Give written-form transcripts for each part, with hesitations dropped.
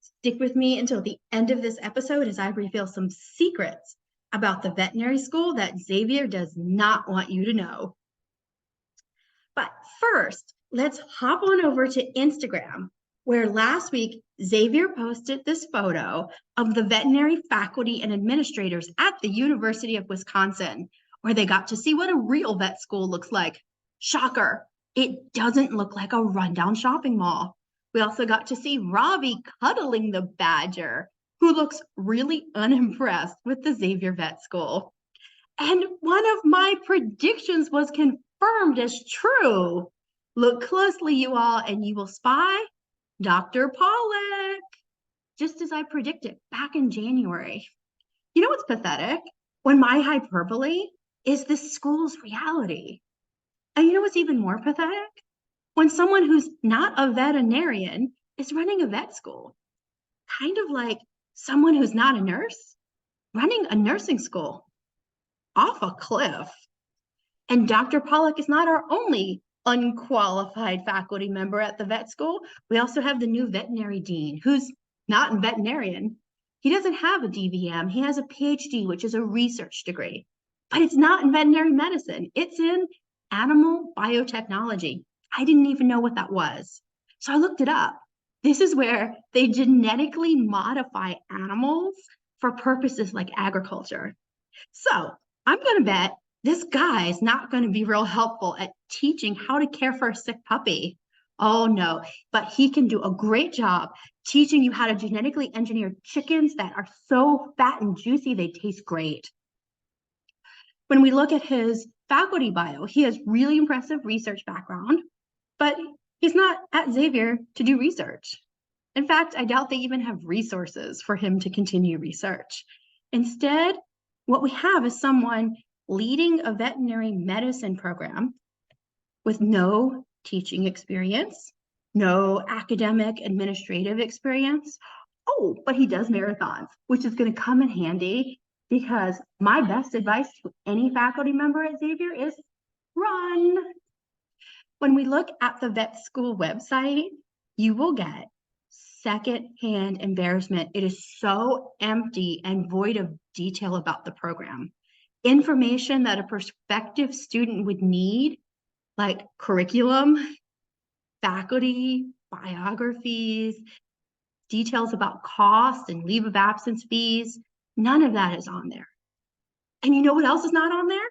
Stick with me until the end of this episode as I reveal some secrets about the veterinary school that Xavier does not want you to know. But first, let's hop on over to Instagram, where last week Xavier posted this photo of the veterinary faculty and administrators at the University of Wisconsin, where they got to see what a real vet school looks like. Shocker, it doesn't look like a rundown shopping mall. We also got to see Robbie cuddling the badger, who looks really unimpressed with the Xavier Vet School. And one of my predictions was confirmed as true. Look closely, you all, and you will spy Dr. Pollock, just as I predicted back in January. You know what's pathetic? When my hyperbole is this school's reality. And you know what's even more pathetic? When someone who's not a veterinarian is running a vet school. Kind of like someone who's not a nurse running a nursing school. Off a cliff. And Dr. Pollock is not our only unqualified faculty member at the vet school. We also have the new veterinary dean, who's not a veterinarian. He doesn't have a DVM. He has a PhD, which is a research degree. But it's not in veterinary medicine. It's in animal biotechnology. I didn't even know what that was. So I looked it up. This is where they genetically modify animals for purposes like agriculture. So I'm going to bet this guy's not going to be real helpful at teaching how to care for a sick puppy. Oh no, but he can do a great job teaching you how to genetically engineer chickens that are so fat and juicy they taste great. When we look at his faculty bio, he has really impressive research background, but he's not at Xavier to do research. In fact, I doubt they even have resources for him to continue research. Instead, what we have is someone leading a veterinary medicine program with no teaching experience, no academic administrative experience. Oh, but he does marathons, which is going to come in handy because my best advice to any faculty member at Xavier is run. When we look at the vet school website, you will get secondhand embarrassment. It is so empty and void of detail about the program. Information that a prospective student would need, like curriculum, faculty, biographies, details about cost and leave of absence fees, none of that is on there. And you know what else is not on there?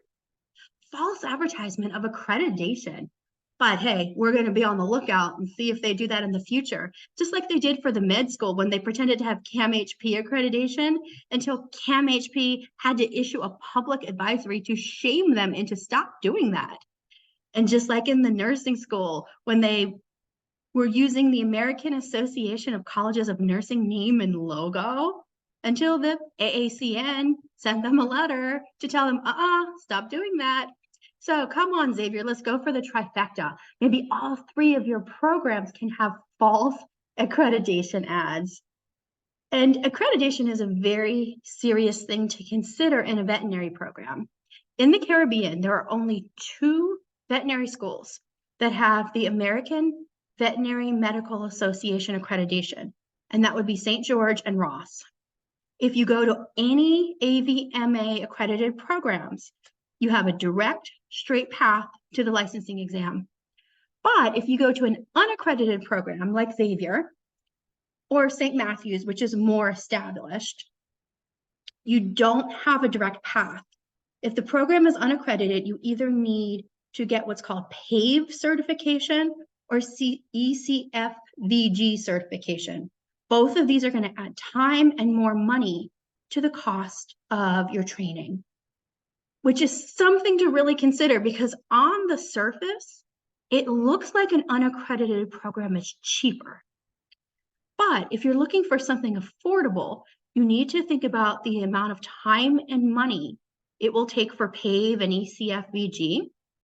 False advertisement of accreditation. But hey, we're going to be on the lookout and see if they do that in the future, just like they did for the med school when they pretended to have CAMHP accreditation until CAMHP had to issue a public advisory to shame them into stop doing that. And just like in the nursing school, when they were using the American Association of Colleges of Nursing name and logo, until the AACN sent them a letter to tell them, stop doing that. So come on, Xavier, let's go for the trifecta. Maybe all three of your programs can have false accreditation ads. And accreditation is a very serious thing to consider in a veterinary program. In the Caribbean, there are only 2 veterinary schools that have the American Veterinary Medical Association accreditation, and that would be St. George and Ross. If you go to any AVMA accredited programs, you have a direct, straight path to the licensing exam. But if you go to an unaccredited program like Xavier or St. Matthew's, which is more established, you don't have a direct path. If the program is unaccredited, you either need to get what's called PAVE certification or ECFVG certification. Both of these are going to add time and more money to the cost of your training, which is something to really consider because on the surface, it looks like an unaccredited program is cheaper. But if you're looking for something affordable, you need to think about the amount of time and money it will take for PAVE and ECFVG